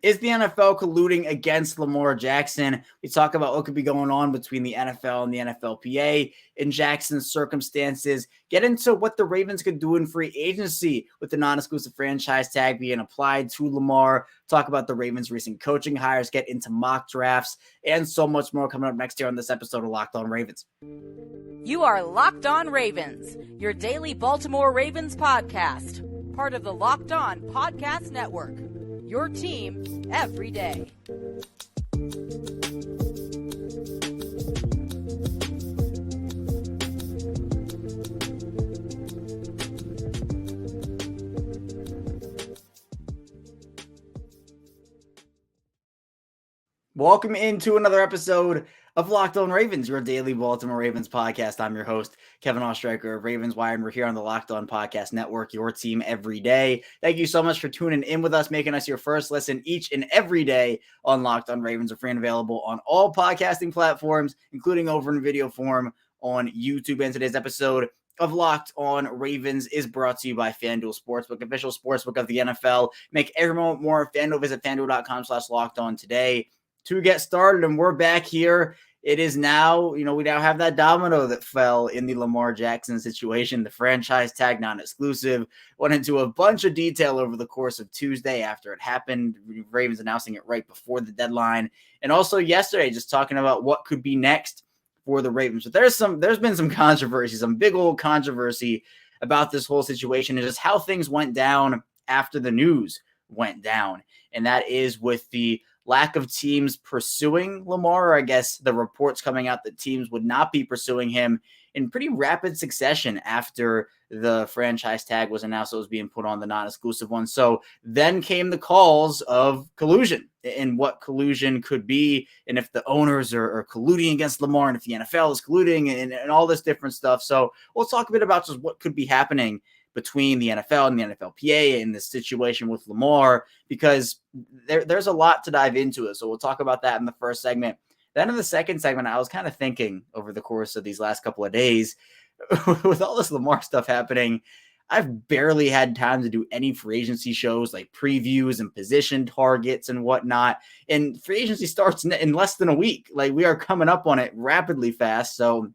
Is the NFL colluding against Lamar Jackson? We talk about what could be going on between the NFL and the NFLPA in Jackson's circumstances. Get into what the Ravens could do in free agency with the non-exclusive franchise tag being applied to Lamar. Talk about the Ravens' recent coaching hires. Get into mock drafts and so much more coming up next year on this episode of Locked On Ravens. You are Locked On Ravens, your daily Baltimore Ravens podcast. Part of the Locked On Podcast Network. Your team every day. Welcome into another episode of Locked On Ravens, your daily Baltimore Ravens podcast. I'm your host, Kevin Ostreicher of Ravens Wire, and we're here on the Locked On Podcast Network, your team every day. Thank you so much for tuning in with us, making us your first listen each and every day on Locked On Ravens. We're free and available on all podcasting platforms, including over in video form on YouTube. And today's episode of Locked On Ravens is brought to you by FanDuel Sportsbook, official sportsbook of the NFL. Make every moment more. FanDuel, visit FanDuel.com/LockedOn today to get started, and we're back here. It is now, we now have that domino that fell in the Lamar Jackson situation. The franchise tag non-exclusive went into a bunch of detail over the course of Tuesday after it happened. Ravens announcing it right before the deadline, and also yesterday, just talking about what could be next for the Ravens. But there's been some controversy, some big old controversy about this whole situation, and just how things went down after the news went down, and that is with the lack of teams pursuing Lamar, or I guess the reports coming out that teams would not be pursuing him in pretty rapid succession after the franchise tag was announced. It was being put on the non-exclusive one. So then came the calls of collusion and what collusion could be, and if the owners are colluding against Lamar, and if the NFL is colluding, and all this different stuff. So we'll talk a bit about just what could be happening between the NFL and the NFLPA in this situation with Lamar, because there's a lot to dive into it. So we'll talk about that in the first segment. Then in the second segment, I was kind of thinking over the course of these last couple of days, with all this Lamar stuff happening, I've barely had time to do any free agency shows like previews and position targets and whatnot. And free agency starts in less than a week. Like, we are coming up on it rapidly fast. So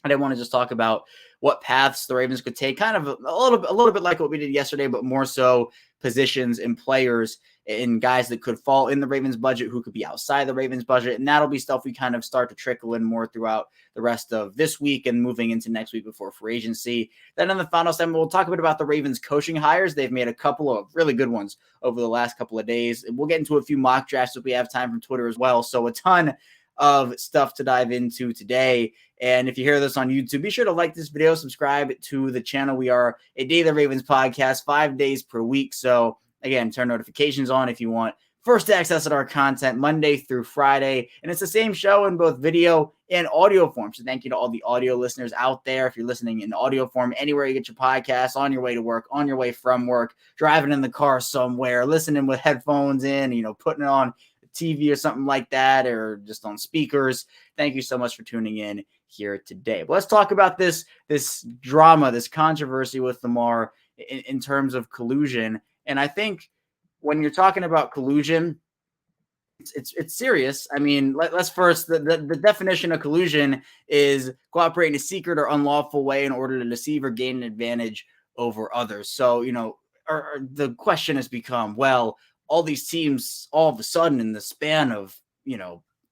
I didn't want to just talk about what paths the Ravens could take, kind of a little bit like what we did yesterday, but more so positions and players and guys that could fall in the Ravens budget, who could be outside the Ravens budget. And that'll be stuff we kind of start to trickle in more throughout the rest of this week and moving into next week before free agency. Then in the final segment, we'll talk a bit about the Ravens coaching hires. They've made a couple of really good ones over the last couple of days. We'll get into a few mock drafts if we have time from Twitter as well. So a ton of stuff to dive into today. And if you hear this on YouTube, be sure to like this video, subscribe to the channel. We are a Daily Ravens podcast 5 days per week. So again, turn notifications on if you want first access to our content Monday through Friday. And it's the same show in both video and audio form. So thank you to all the audio listeners out there. If you're listening in audio form, anywhere you get your podcasts, on your way to work, on your way from work, driving in the car somewhere, listening with headphones in, putting it on TV or something like that, or just on speakers. Thank you so much for tuning in here today. But let's talk about this drama, this controversy with Lamar in terms of collusion. And I think when you're talking about collusion, it's serious. I mean, let's first, the definition of collusion is cooperate in a secret or unlawful way in order to deceive or gain an advantage over others. So, the question has become, well, all these teams all of a sudden in the span of,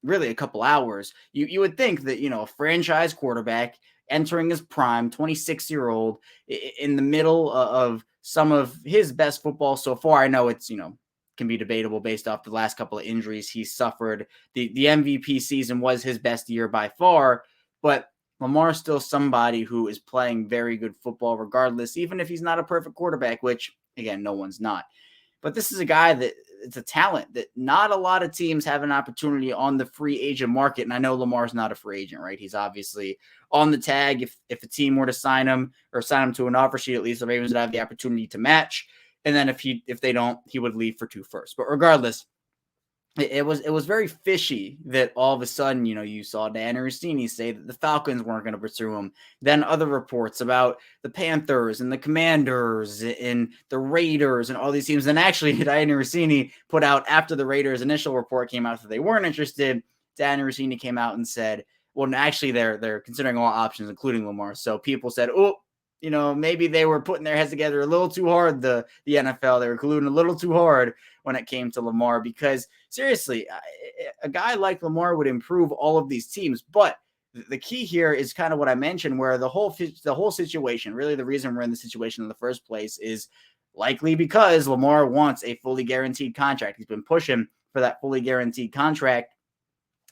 really a couple hours, you would think that, a franchise quarterback entering his prime, 26-year-old, in the middle of some of his best football so far. I know it's, can be debatable based off the last couple of injuries he's suffered. The MVP season was his best year by far, but Lamar's still somebody who is playing very good football regardless, even if he's not a perfect quarterback, which, again, no one's not. But this is a guy that it's a talent that not a lot of teams have an opportunity on the free agent market. And I know Lamar's not a free agent, right? He's obviously on the tag. If a team were to sign him or sign him to an offer sheet, at least the Ravens would have the opportunity to match. And then if they don't, he would leave for 2 firsts. But regardless, it was very fishy that all of a sudden, you saw Dan Aristini say that the Falcons weren't going to pursue him. Then other reports about the Panthers and the Commanders and the Raiders and all these teams. And actually, Dan Aristini put out, after the Raiders' initial report came out that they weren't interested, Dan Aristini came out and said, well, actually, they're considering all options, including Lamar. So people said, oh, maybe they were putting their heads together a little too hard, the NFL. They were colluding a little too hard when it came to Lamar, because seriously, a guy like Lamar would improve all of these teams. But the key here is kind of what I mentioned, where the whole situation, really the reason we're in the situation in the first place, is likely because Lamar wants a fully guaranteed contract. He's been pushing for that fully guaranteed contract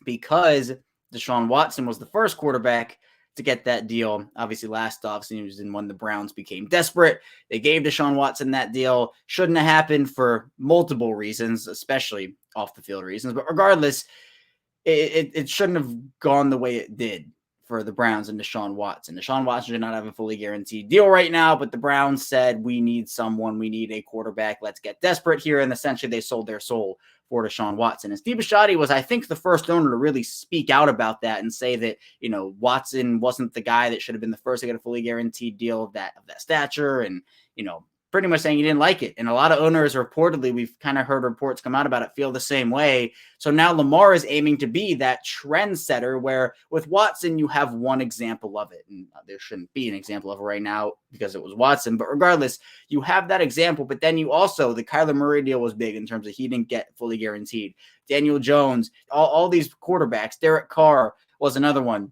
because DeSean Watson was the first quarterback to get that deal. Obviously, last offseason when the Browns became desperate, they gave DeSean Watson that deal. Shouldn't have happened for multiple reasons, especially off the field reasons. But regardless, it shouldn't have gone the way it did for the Browns and DeSean Watson. DeSean Watson did not have a fully guaranteed deal right now, but the Browns said, we need someone. We need a quarterback. Let's get desperate here. And essentially, they sold their soul for DeSean Watson. And Steve Bisciotti was, I think, the first owner to really speak out about that and say that, Watson wasn't the guy that should have been the first to get a fully guaranteed deal of that stature, and, pretty much saying he didn't like it. And a lot of owners, reportedly, we've kind of heard reports come out about it, feel the same way. So now Lamar is aiming to be that trendsetter, where with Watson, you have one example of it. And there shouldn't be an example of it right now because it was Watson. But regardless, you have that example. But then you also, the Kyler Murray deal was big in terms of he didn't get fully guaranteed. Daniel Jones, all these quarterbacks, Derek Carr was another one,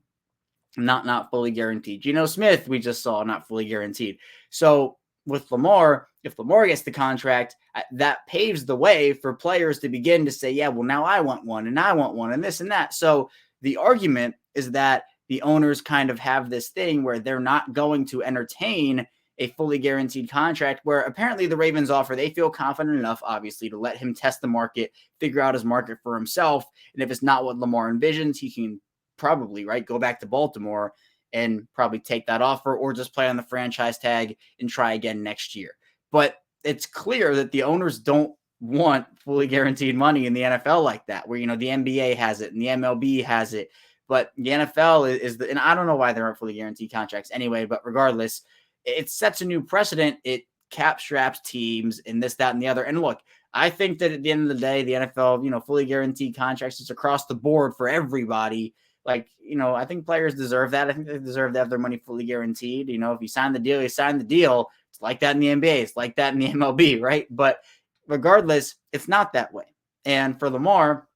not fully guaranteed. Geno Smith, we just saw, not fully guaranteed. So with Lamar, if Lamar gets the contract, that paves the way for players to begin to say, yeah, well, now I want one, and I want one, and this and that. So the argument is that the owners kind of have this thing where they're not going to entertain a fully guaranteed contract, where apparently the Ravens offer, they feel confident enough, obviously, to let him test the market, figure out his market for himself. And if it's not what Lamar envisions, he can probably, go back to Baltimore and probably take that offer, or just play on the franchise tag and try again next year. But it's clear that the owners don't want fully guaranteed money in the NFL like that, where, the NBA has it and the MLB has it, but the NFL and I don't know why there aren't fully guaranteed contracts anyway, but regardless, it sets a new precedent. It cap straps teams and this, that, and the other. And look, I think that at the end of the day, the NFL, fully guaranteed contracts is across the board for everybody. I think players deserve that. I think they deserve to have their money fully guaranteed. If you sign the deal, you sign the deal. It's like that in the NBA. It's like that in the MLB, right? But regardless, it's not that way. And for Lamar,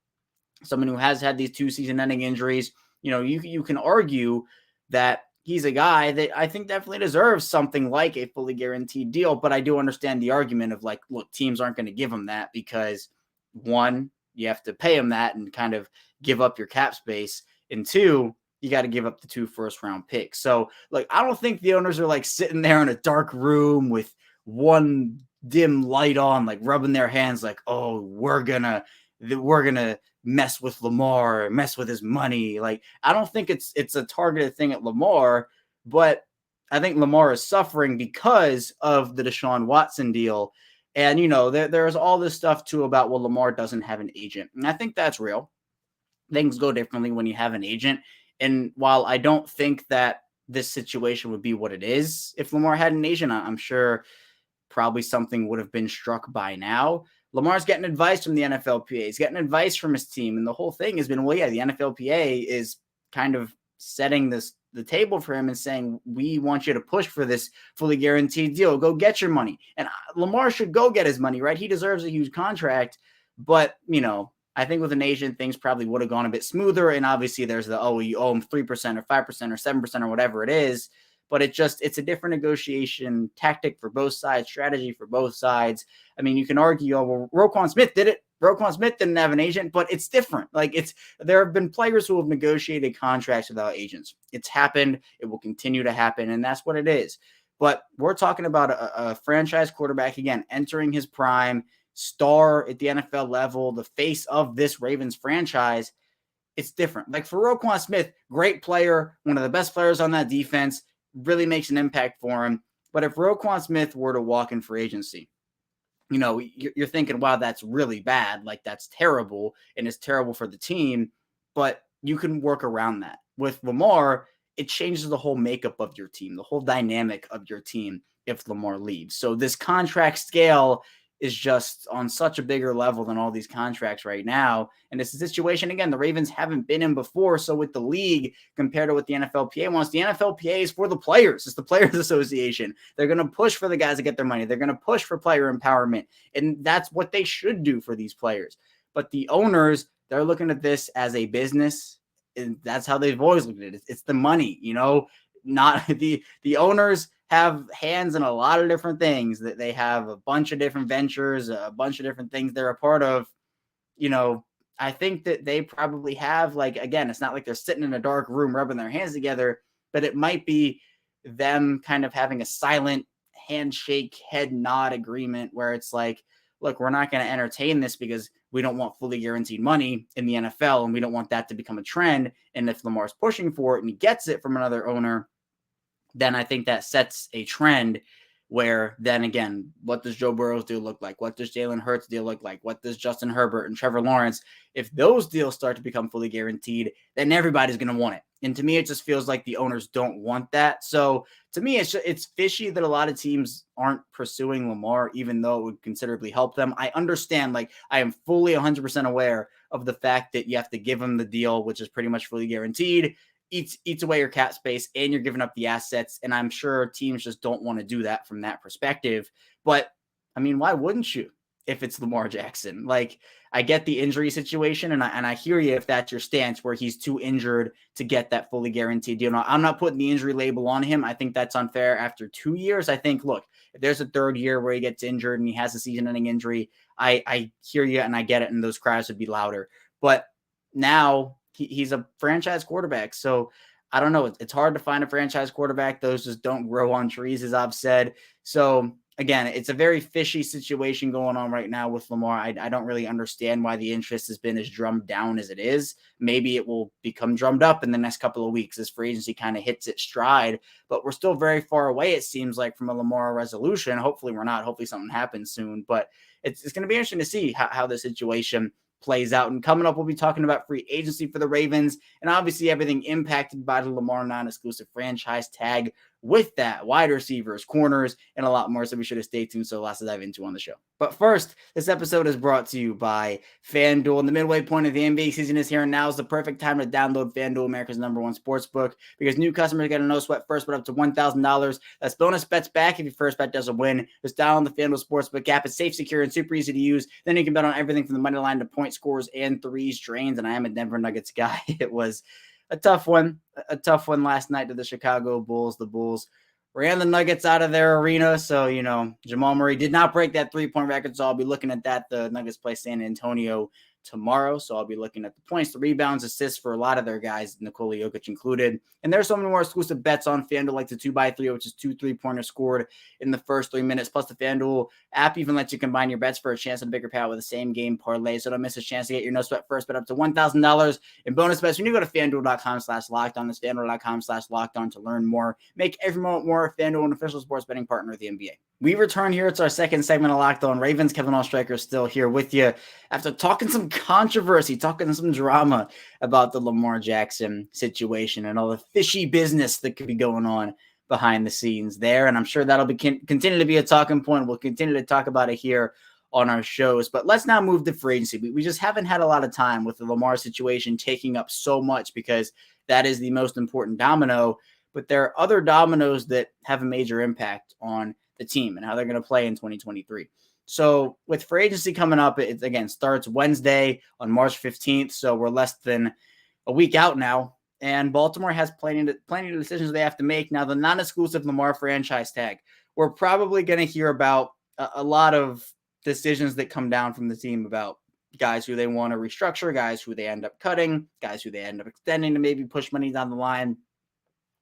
someone who has had these 2 season-ending injuries, you can argue that he's a guy that I think definitely deserves something like a fully guaranteed deal. But I do understand the argument of look, teams aren't going to give him that because, one, you have to pay him that and kind of give up your cap space. And 2, you got to give up the 2 first-round picks. So, I don't think the owners are sitting there in a dark room with one dim light on, rubbing their hands oh, we're gonna mess with Lamar, mess with his money. I don't think it's a targeted thing at Lamar, but I think Lamar is suffering because of the DeSean Watson deal. And, there's all this stuff, too, about, well, Lamar doesn't have an agent. And I think that's real. Things go differently when you have an agent. And while I don't think that this situation would be what it is if Lamar had an agent, I'm sure probably something would have been struck by now. Lamar's getting advice from the NFLPA. He's getting advice from his team. And the whole thing has been, well, yeah, the NFLPA is kind of setting the table for him and saying, we want you to push for this fully guaranteed deal. Go get your money. And Lamar should go get his money, right? He deserves a huge contract. But, I think with an agent, things probably would have gone a bit smoother. And obviously there's the, you owe him 3% or 5% or 7% or whatever it is. But it's a different negotiation tactic for both sides, strategy for both sides. I mean, you can argue, well, Roquan Smith did it. Roquan Smith didn't have an agent, but it's different. There have been players who have negotiated contracts without agents. It's happened. It will continue to happen. And that's what it is. But we're talking about a franchise quarterback, again, entering his prime, star at the NFL level, the face of this Ravens franchise. It's different. For Roquan Smith, great player, one of the best players on that defense, really makes an impact for him. But if Roquan Smith were to walk in free agency, you're thinking, wow, that's really bad. Like, that's terrible, and it's terrible for the team. But you can work around that. With Lamar, it changes the whole makeup of your team, the whole dynamic of your team if Lamar leaves. So this contract scale is just on such a bigger level than all these contracts right now. And it's a situation, again, the Ravens haven't been in before. So with the league compared to what the NFLPA wants, the NFLPA is for the players. It's the Players Association. They're going to push for the guys to get their money. They're going to push for player empowerment. And that's what they should do for these players. But the owners, they're looking at this as a business. And that's how they've always looked at it. It's the money, not the owners have hands in a lot of different things. That they have a bunch of different ventures, a bunch of different things they're a part of. I think that they probably have, like, again, it's not like they're sitting in a dark room rubbing their hands together, but it might be them kind of having a silent handshake, head nod agreement where it's like, look, we're not going to entertain this because we don't want fully guaranteed money in the NFL, and we don't want that to become a trend. And if Lamar's pushing for it and he gets it from another owner, then I think that sets a trend where then again, what does Joe Burrow's deal look like? What does Jalen Hurts' deal look like? What does Justin Herbert and Trevor Lawrence? If those deals start to become fully guaranteed, then everybody's going to want it. And to me, it just feels like the owners don't want that. So to me, it's fishy that a lot of teams aren't pursuing Lamar, even though it would considerably help them. I understand, like, I am fully 100% aware of the fact that you have to give him the deal, which is pretty much fully guaranteed. Eats away your cap space, and you're giving up the assets. And I'm sure teams just don't want to do that from that perspective. But I mean, why wouldn't you if it's Lamar Jackson? Like, I get the injury situation, and I hear you if that's your stance where he's too injured to get that fully guaranteed deal. Now, I'm not putting the injury label on him. I think that's unfair after 2 years. I think, look, if there's a third year where he gets injured and he has a season-ending injury, I hear you and I get it, and those cries would be louder. But now he's a franchise quarterback. So I don't know. It's hard to find a franchise quarterback. Those just don't grow on trees, as I've said. So again, it's a very fishy situation going on right now with Lamar. I don't really understand why the interest has been as drummed down as it is. Maybe it will become drummed up in the next couple of weeks as free agency kind of hits its stride, but we're still very far away, it seems like, from a Lamar resolution. Hopefully we're not. Hopefully something happens soon, but it's going to be interesting to see how the situation plays out. And coming up, we'll be talking about free agency for the Ravens and obviously everything impacted by the Lamar non-exclusive franchise tag. With that, wide receivers, corners, and a lot more. So be sure to stay tuned. So lots to dive into on the show. But first, this episode is brought to you by FanDuel. And the midway point of the NBA season is here, and now is the perfect time to download FanDuel, America's #1 sportsbook, because new customers get a no-sweat first bet up to $1,000. That's bonus bets back if your first bet doesn't win. Just download the FanDuel Sportsbook app. It's safe, secure, and super easy to use. Then you can bet on everything from the money line to point scores and threes drains. And I am a Denver Nuggets guy. It was a tough one last night to the Chicago Bulls. The Bulls ran the Nuggets out of their arena. So, Jamal Murray did not break that 3-point record. So I'll be looking at that. The Nuggets play San Antonio tomorrow. So I'll be looking at the points, the rebounds, assists for a lot of their guys, Nikola Jokic included. And there's so many more exclusive bets on FanDuel, like the 2x3, which is 2 3-pointers scored in the first 3 minutes. Plus the FanDuel app even lets you combine your bets for a chance at a bigger payout with the same game parlay. So don't miss a chance to get your no sweat first bet up to $1,000 in bonus bets when you go to FanDuel.com/lockedon. That's FanDuel.com/lockedon to learn more. Make every moment more. FanDuel, an official sports betting partner of the NBA. We return here. It's our second segment of Locked On Ravens. Kevin Oestreicher is still here with you after talking some controversy, talking some drama about the Lamar Jackson situation and all the fishy business that could be going on behind the scenes there. And I'm sure that'll be continue to be a talking point. We'll continue to talk about it here on our shows. But let's now move to free agency. We just haven't had a lot of time with the Lamar situation taking up so much because that is the most important domino. But there are other dominoes that have a major impact on the team and how they're going to play in 2023. So with free agency coming up, it again starts Wednesday on March 15th. So we're less than a week out now. And Baltimore has plenty of decisions they have to make. Now, the non-exclusive Lamar franchise tag, we're probably going to hear about a lot of decisions that come down from the team about guys who they want to restructure, guys who they end up cutting, guys who they end up extending to maybe push money down the line.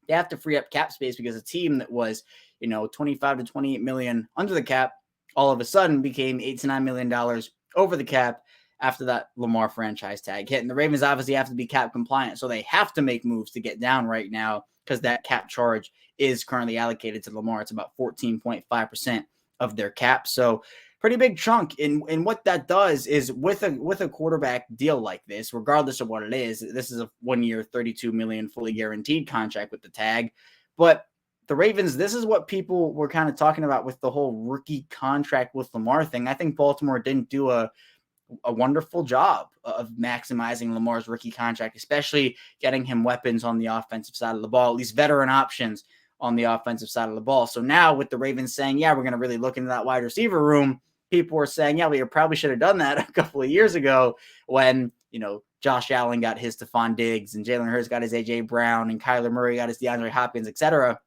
They have to free up cap space because a team that was, 25 to 28 million under the cap all of a sudden became $8 to $9 million over the cap after that Lamar franchise tag hit. And the Ravens obviously have to be cap compliant, so they have to make moves to get down right now because that cap charge is currently allocated to Lamar. It's about 14.5% of their cap. So pretty big chunk. And what that does is with a quarterback deal like this, regardless of what it is, this is a 1 year, $32 million fully guaranteed contract with the tag. But the Ravens, this is what people were kind of talking about with the whole rookie contract with Lamar thing. I think Baltimore didn't do a wonderful job of maximizing Lamar's rookie contract, especially getting him weapons on the offensive side of the ball, at least veteran options on the offensive side of the ball. So now with the Ravens saying, yeah, we're going to really look into that wide receiver room, people were saying, yeah, we probably should have done that a couple of years ago when, Josh Allen got his Stephon Diggs and Jalen Hurts got his A.J. Brown and Kyler Murray got his DeAndre Hopkins, etc.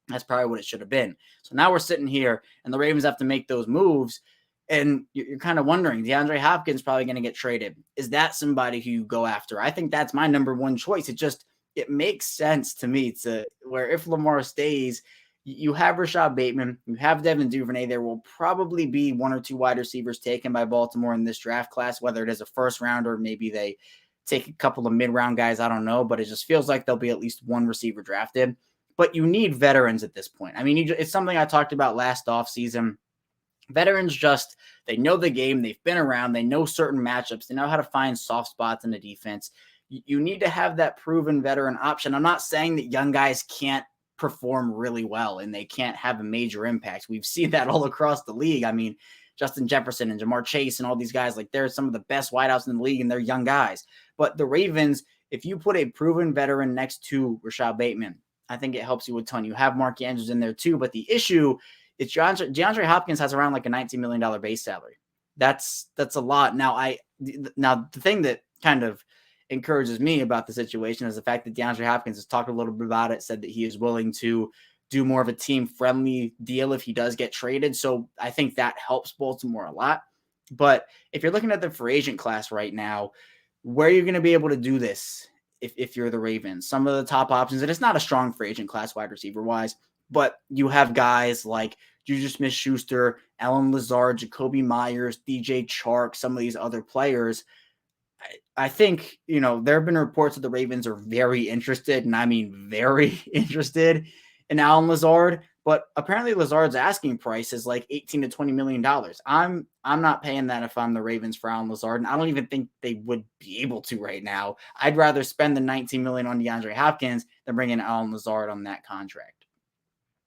That's probably what it should have been. So now we're sitting here and the Ravens have to make those moves. And you're kind of wondering, DeAndre Hopkins probably going to get traded. Is that somebody who you go after? I think that's my number one choice. It makes sense to me to where if Lamar stays, you have Rashad Bateman, you have Devin Duvernay. There will probably be one or two wide receivers taken by Baltimore in this draft class, whether it is a first rounder, maybe they take a couple of mid-round guys. I don't know, but it just feels like there'll be at least one receiver drafted. But you need veterans at this point. I mean, it's something I talked about last offseason. Veterans they know the game. They've been around. They know certain matchups. They know how to find soft spots in the defense. You need to have that proven veteran option. I'm not saying that young guys can't perform really well and they can't have a major impact. We've seen that all across the league. I mean, Justin Jefferson and Jamar Chase and all these guys, like they're some of the best wideouts in the league and they're young guys. But the Ravens, if you put a proven veteran next to Rashad Bateman, I think it helps you a ton. You have Mark Andrews in there too, but the issue is DeAndre Hopkins has around like a $19 million base salary. That's a lot. Now the thing that kind of encourages me about the situation is the fact that DeAndre Hopkins has talked a little bit about it, said that he is willing to do more of a team-friendly deal if he does get traded. So I think that helps Baltimore a lot. But if you're looking at the free agent class right now, where you're going to be able to do this if you're the Ravens, some of the top options, and it's not a strong free agent class wide receiver-wise, but you have guys like Juju Smith-Schuster, Allen Lazard, Jacoby Myers, DJ Chark, some of these other players. I think, there have been reports that the Ravens are very interested, and I mean very interested in Allen Lazard, but apparently Lazard's asking price is like $18 to $20 million. I'm not paying that if I'm the Ravens for Allen Lazard, and I don't even think they would be able to right now. I'd rather spend the $19 million on DeAndre Hopkins than bring in Allen Lazard on that contract.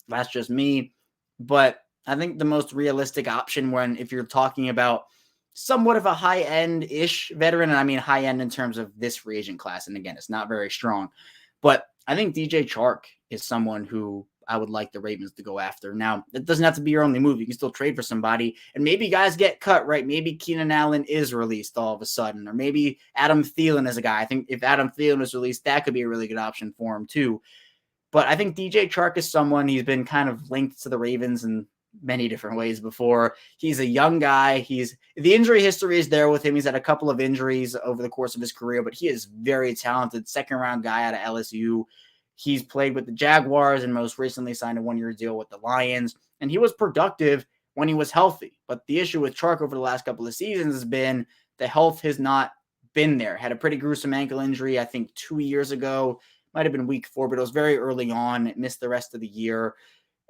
That's just me, but I think the most realistic option if you're talking about somewhat of a high-end-ish veteran, and I mean high-end in terms of this free agent class, and again, it's not very strong, but I think DJ Chark is someone who I would like the Ravens to go after. Now, it doesn't have to be your only move. You can still trade for somebody, and maybe guys get cut, right? Maybe Keenan Allen is released all of a sudden, or maybe Adam Thielen is a guy. I think if Adam Thielen is released, that could be a really good option for him too. But I think DJ Chark is someone, he's been kind of linked to the Ravens in many different ways before. He's a young guy. The injury history is there with him. He's had a couple of injuries over the course of his career, but he is very talented. Second-round guy out of LSU. He's played with the Jaguars and most recently signed a 1-year deal with the Lions. And he was productive when he was healthy. But the issue with Chark over the last couple of seasons has been the health has not been there. Had a pretty gruesome ankle injury, I think 2 years ago. Might have been week 4, but it was very early on. It missed the rest of the year.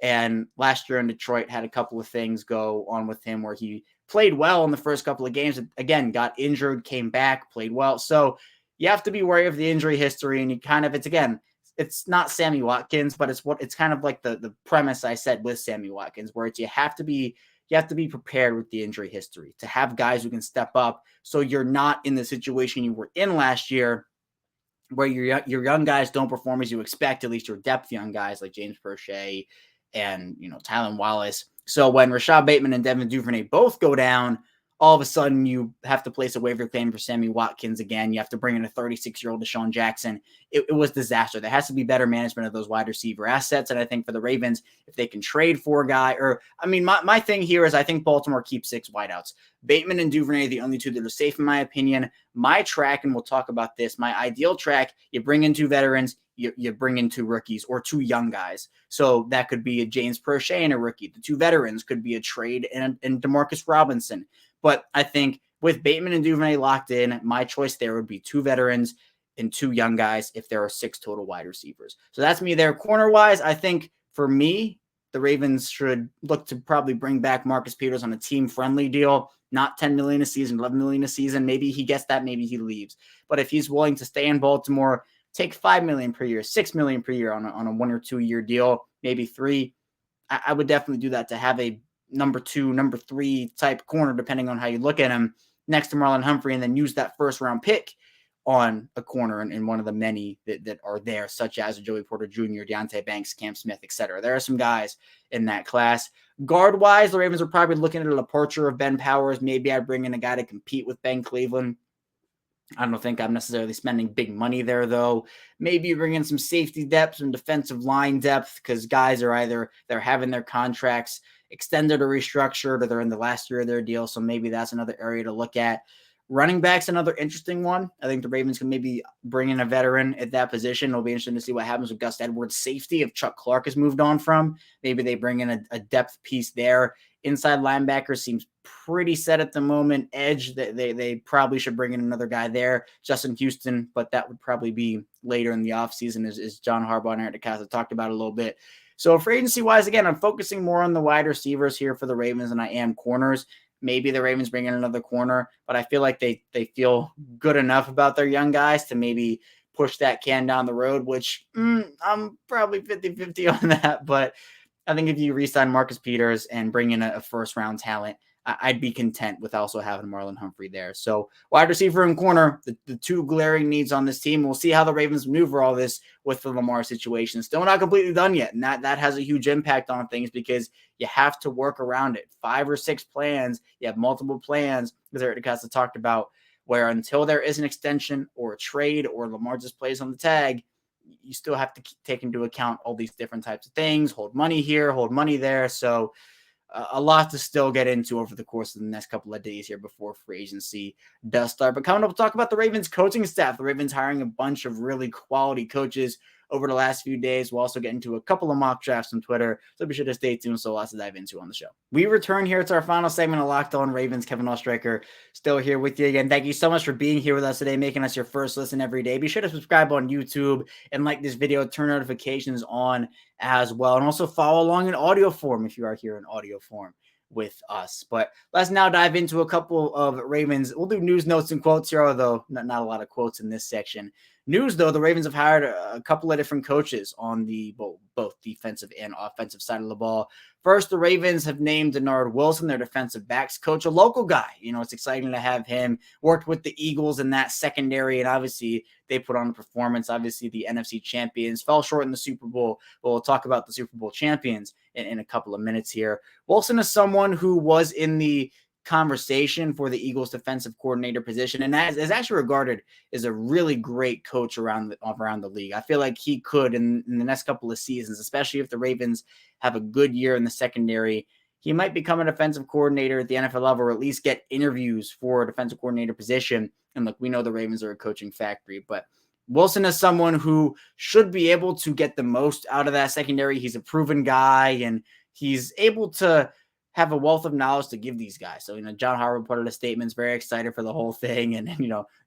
And last year in Detroit had a couple of things go on with him where he played well in the first couple of games. Again, got injured, came back, played well. So you have to be wary of the injury history. And it's not Sammy Watkins, but it's kind of like the premise I said with Sammy Watkins, where you have to be prepared with the injury history to have guys who can step up. So you're not in the situation you were in last year, where your young guys don't perform as you expect, at least your depth young guys like James Prochet and, Tylan Wallace. So when Rashad Bateman and Devin Duvernay both go down, all of a sudden you have to place a waiver claim for Sammy Watkins again. You have to bring in a 36-year-old DeSean Jackson. It was disaster. There has to be better management of those wide receiver assets. And I think for the Ravens, if they can trade for a guy, my thing here is I think Baltimore keeps 6 wideouts. Bateman and Duvernay are the only 2 that are safe in my opinion. My track, and we'll talk about this, my ideal track, you bring in 2 veterans, you bring in 2 rookies or 2 young guys. So that could be a James Prochet and a rookie. The 2 veterans could be a trade and DeMarcus Robinson. But I think with Bateman and Duvernay locked in, my choice there would be 2 veterans and 2 young guys if there are 6 total wide receivers. So that's me there. Corner-wise, I think for me, the Ravens should look to probably bring back Marcus Peters on a team-friendly deal, not $10 million a season, $11 million a season. Maybe he gets that, maybe he leaves. But if he's willing to stay in Baltimore, take $5 million per year, $6 million per year on a 1 or 2 year deal, maybe 3, I would definitely do that to have a number 2, number 3 type corner, depending on how you look at him, next to Marlon Humphrey, and then use that first-round pick on a corner and one of the many that are there, such as Joey Porter Jr., Deontay Banks, Cam Smith, etc. There are some guys in that class. Guard-wise, the Ravens are probably looking at a departure of Ben Powers. Maybe I bring in a guy to compete with Ben Cleveland. I don't think I'm necessarily spending big money there, though. Maybe bring in some safety depth, some defensive line depth, because guys are either they're having their contracts extended or restructured, or they're in the last year of their deal. So maybe that's another area to look at. Running back's another interesting one. I think the Ravens can maybe bring in a veteran at that position. It'll be interesting to see what happens with Gus Edwards' safety if Chuck Clark has moved on from. Maybe they bring in a depth piece there. Inside linebacker seems pretty set at the moment. Edge, they probably should bring in another guy there. Justin Houston, but that would probably be later in the offseason as John Harbaugh and Eric DeCosta talked about a little bit. So for agency-wise, again, I'm focusing more on the wide receivers here for the Ravens than I am corners. Maybe the Ravens bring in another corner, but I feel like they feel good enough about their young guys to maybe push that can down the road, which I'm probably 50-50 on that. But I think if you re-sign Marcus Peters and bring in a first-round talent, I'd be content with also having Marlon Humphrey there. So wide receiver and corner, the 2 glaring needs on this team. We'll see how the Ravens maneuver all this with the Lamar situation. Still not completely done yet, and that has a huge impact on things because you have to work around it. 5 or 6 plans. You have multiple plans, as Eric DeCosta talked about, where until there is an extension or a trade or Lamar just plays on the tag, you still have to take into account all these different types of things, hold money here, hold money there. So a lot to still get into over the course of the next couple of days here before free agency does start. But coming up, we'll talk about the Ravens coaching staff. The Ravens hiring a bunch of really quality coaches over the last few days. We'll also get into a couple of mock drafts on Twitter, so be sure to stay tuned. So lots to dive into on the show. We return here to our final segment of Locked On Ravens. Kevin Oestreicher still here with you again. Thank you so much for being here with us today, making us your first listen every day. Be sure to subscribe on YouTube and like this video, turn notifications on as well, and also follow along in audio form if you are here in audio form with us. But let's now dive into a couple of Ravens. We'll do news, notes, and quotes here, although not a lot of quotes in this section. News, though, the Ravens have hired a couple of different coaches on the both defensive and offensive side of the ball. First, the Ravens have named Denard Wilson, their defensive backs coach, a local guy. You know, it's exciting to have him. Worked with the Eagles in that secondary, and obviously they put on a performance. Obviously, the NFC champions fell short in the Super Bowl, but we'll talk about the Super Bowl champions in a couple of minutes here. Wilson is someone who was in the conversation for the Eagles defensive coordinator position, and that is actually regarded as a really great coach around the league. I feel like he could in the next couple of seasons, especially if the Ravens have a good year in the secondary, he might become a defensive coordinator at the NFL level, or at least get interviews for a defensive coordinator position. And look, we know the Ravens are a coaching factory, but Wilson is someone who should be able to get the most out of that secondary. He's a proven guy, and he's able to have a wealth of knowledge to give these guys. So, John Harbaugh put out a statement, very excited for the whole thing. And,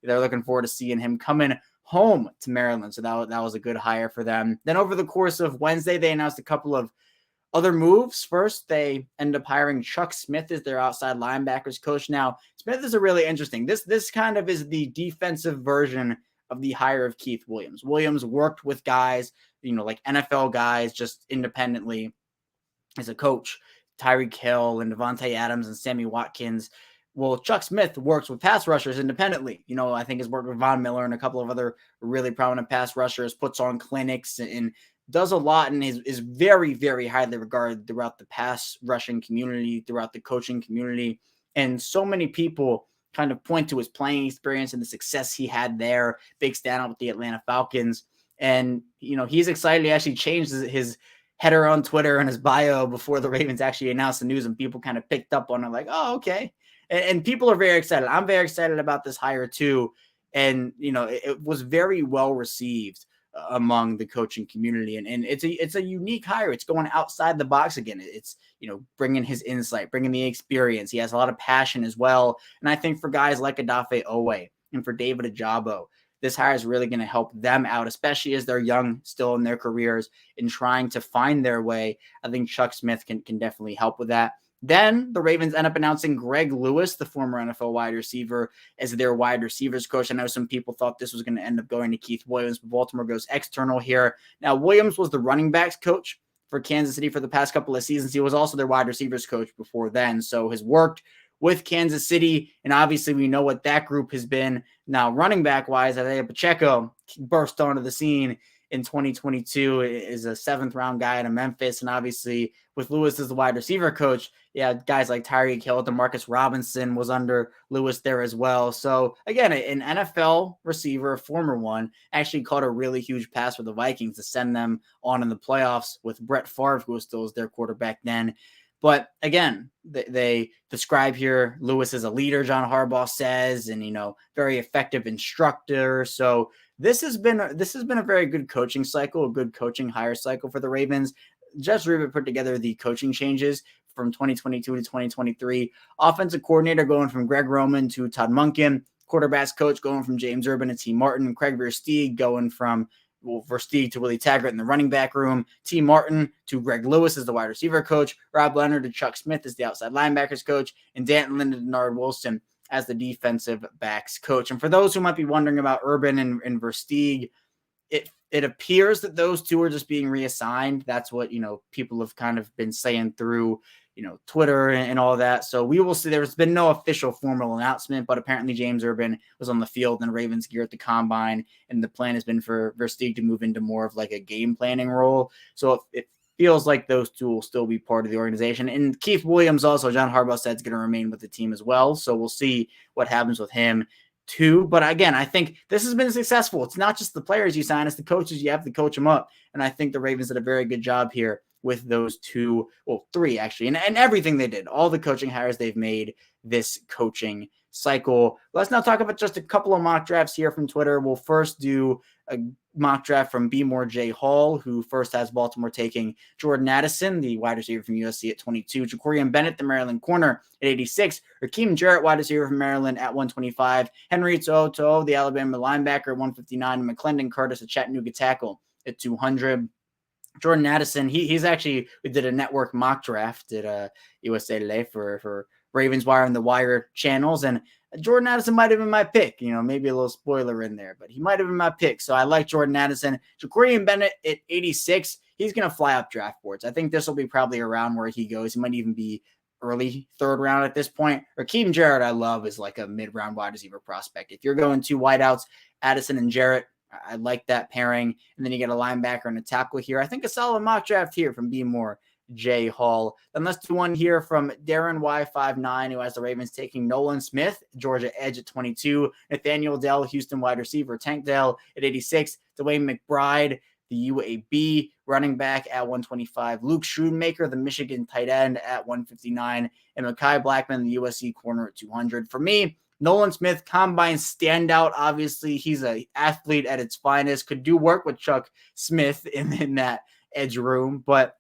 they're looking forward to seeing him coming home to Maryland. So that was a good hire for them. Then over the course of Wednesday, they announced a couple of other moves. First, they ended up hiring Chuck Smith as their outside linebackers coach. Now, Smith is a really interesting. This kind of is the defensive version of the hire of Keith Williams. Williams worked with guys, like NFL guys, just independently as a coach. Tyreek Hill and Devontae Adams and Sammy Watkins. Well, Chuck Smith works with pass rushers independently. I think has worked with Von Miller and a couple of other really prominent pass rushers, puts on clinics and does a lot, and is very, very highly regarded throughout the pass rushing community, throughout the coaching community. And so many people kind of point to his playing experience and the success he had there. Big standout with the Atlanta Falcons. And, he's excited. He actually changed his header on Twitter and his bio before the Ravens actually announced the news, and people kind of picked up on it like, oh, okay. And people are very excited. I'm very excited about this hire too. And, it was very well received among the coaching community. And it's a unique hire. It's going outside the box again. It's, bringing his insight, bringing the experience. He has a lot of passion as well. And I think for guys like Odafe Owe and for David Ajabo, this hire is really going to help them out, especially as they're young still in their careers in trying to find their way. I think Chuck Smith can definitely help with that. Then the Ravens end up announcing Greg Lewis, the former NFL wide receiver, as their wide receivers coach. I know some people thought this was going to end up going to Keith Williams, but Baltimore goes external here. Now, Williams was the running backs coach for Kansas City for the past couple of seasons. He was also their wide receivers coach before then, so has worked with Kansas City, and obviously we know what that group has been. Now, running back-wise, Isaiah Pacheco burst onto the scene in 2022, is a 7th-round guy out of Memphis, and obviously with Lewis as the wide receiver coach, guys like Tyreek Hill, DeMarcus Robinson was under Lewis there as well. So again, an NFL receiver, a former one, actually caught a really huge pass for the Vikings to send them on in the playoffs with Brett Favre, who was still their quarterback then. But again, they describe here Lewis as a leader, John Harbaugh says, and, very effective instructor. So this has been a very good coaching cycle, a good coaching hire cycle for the Ravens. Jess Rubin put together the coaching changes from 2022 to 2023. Offensive coordinator going from Greg Roman to Todd Monken. Quarterbacks coach going from James Urban to T. Martin. Craig Versteeg going from Versteeg to Willie Taggart in the running back room. T. Martin to Greg Lewis as the wide receiver coach. Rob Leonard to Chuck Smith as the outside linebackers coach. And Danton Linden to Nard Wilson as the defensive backs coach. And for those who might be wondering about Urban and Versteeg, it appears that those two are just being reassigned. That's what, people have kind of been saying through, Twitter and all that. So we will see. There's been no official formal announcement, but apparently James Urban was on the field in Ravens gear at the combine, and the plan has been for Versteeg to move into more of like a game planning role. So it feels like those two will still be part of the organization. And Keith Williams also, John Harbaugh said, is going to remain with the team as well. So we'll see what happens with him too. But again, I think this has been successful. It's not just the players you sign, it's the coaches. You have to coach them up. And I think the Ravens did a very good job here with those three actually, and everything they did, all the coaching hires they've made this coaching cycle. Let's now talk about just a couple of mock drafts here from Twitter. We'll first do a mock draft from B. More J. Hall, who first has Baltimore taking Jordan Addison, the wide receiver from USC at 22, Jacorian Bennett, the Maryland corner at 86, Raheem Jarrett, wide receiver from Maryland at 125, Henry To'o, the Alabama linebacker at 159, and McClendon Curtis, a Chattanooga tackle at 200. Jordan Addison, we did a network mock draft at USA Today for Ravens Wire and the Wire channels, and Jordan Addison might have been my pick, maybe a little spoiler in there, but he might have been my pick. So I like Jordan Addison. Jacorian Bennett at 86, he's going to fly up draft boards. I think this will be probably around where he goes. He might even be early 3rd round at this point. Raheem Jarrett, I love, is like a mid-round wide receiver prospect. If you're going 2 wideouts, Addison and Jarrett, I like that pairing. And then you get a linebacker and a tackle here. I think a solid mock draft here from B. More J. Hall. Then let's do one here from Darren Y59, who has the Ravens taking Nolan Smith, Georgia edge at 22, Nathaniel Dell, Houston wide receiver, Tank Dell at 86, Dwayne McBride, the UAB running back at 125, Luke Schoonmaker, the Michigan tight end at 159, and Mekhi Blackman, the USC corner at 200. For me, Nolan Smith, combine standout. Obviously, he's an athlete at its finest. Could do work with Chuck Smith in that edge room, but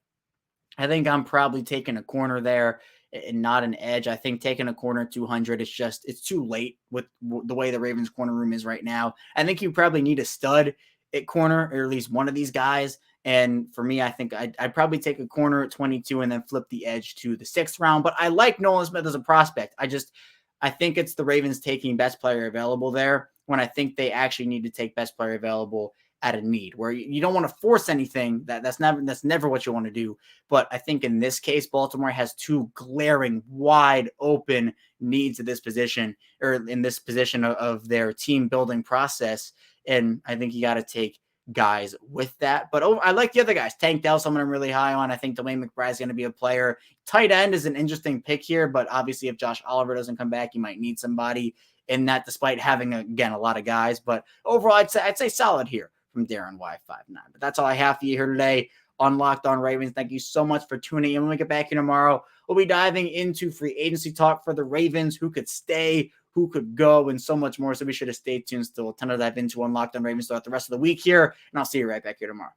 I think I'm probably taking a corner there and not an edge. I think taking a corner at 200, it's too late with the way the Ravens corner room is right now. I think you probably need a stud at corner, or at least one of these guys. And for me, I think I'd probably take a corner at 22 and then flip the edge to the 6th round. But I like Nolan Smith as a prospect. I think it's the Ravens taking best player available there when I think they actually need to take best player available at a need, where you don't want to force anything. That's never what you want to do. But I think in this case, Baltimore has 2 glaring, wide open needs at this position, or in this position of their team building process. And I think you got to take guys with that. But I like the other guys. Tank Dell, someone I'm really high on. I think Dwayne McBride is going to be a player. Tight end is an interesting pick here, but obviously if Josh Oliver doesn't come back, you might need somebody in that, despite having, again, a lot of guys. But overall, I'd say solid here from Darren Y59. But that's all I have for you here today on Locked On Ravens. Thank you so much for tuning in. When we get back here tomorrow, we'll be diving into free agency talk for the Ravens, who could stay, who could go, and so much more. So be sure to stay tuned. Still a ton to dive into on Locked On Ravens throughout the rest of the week here. And I'll see you right back here tomorrow.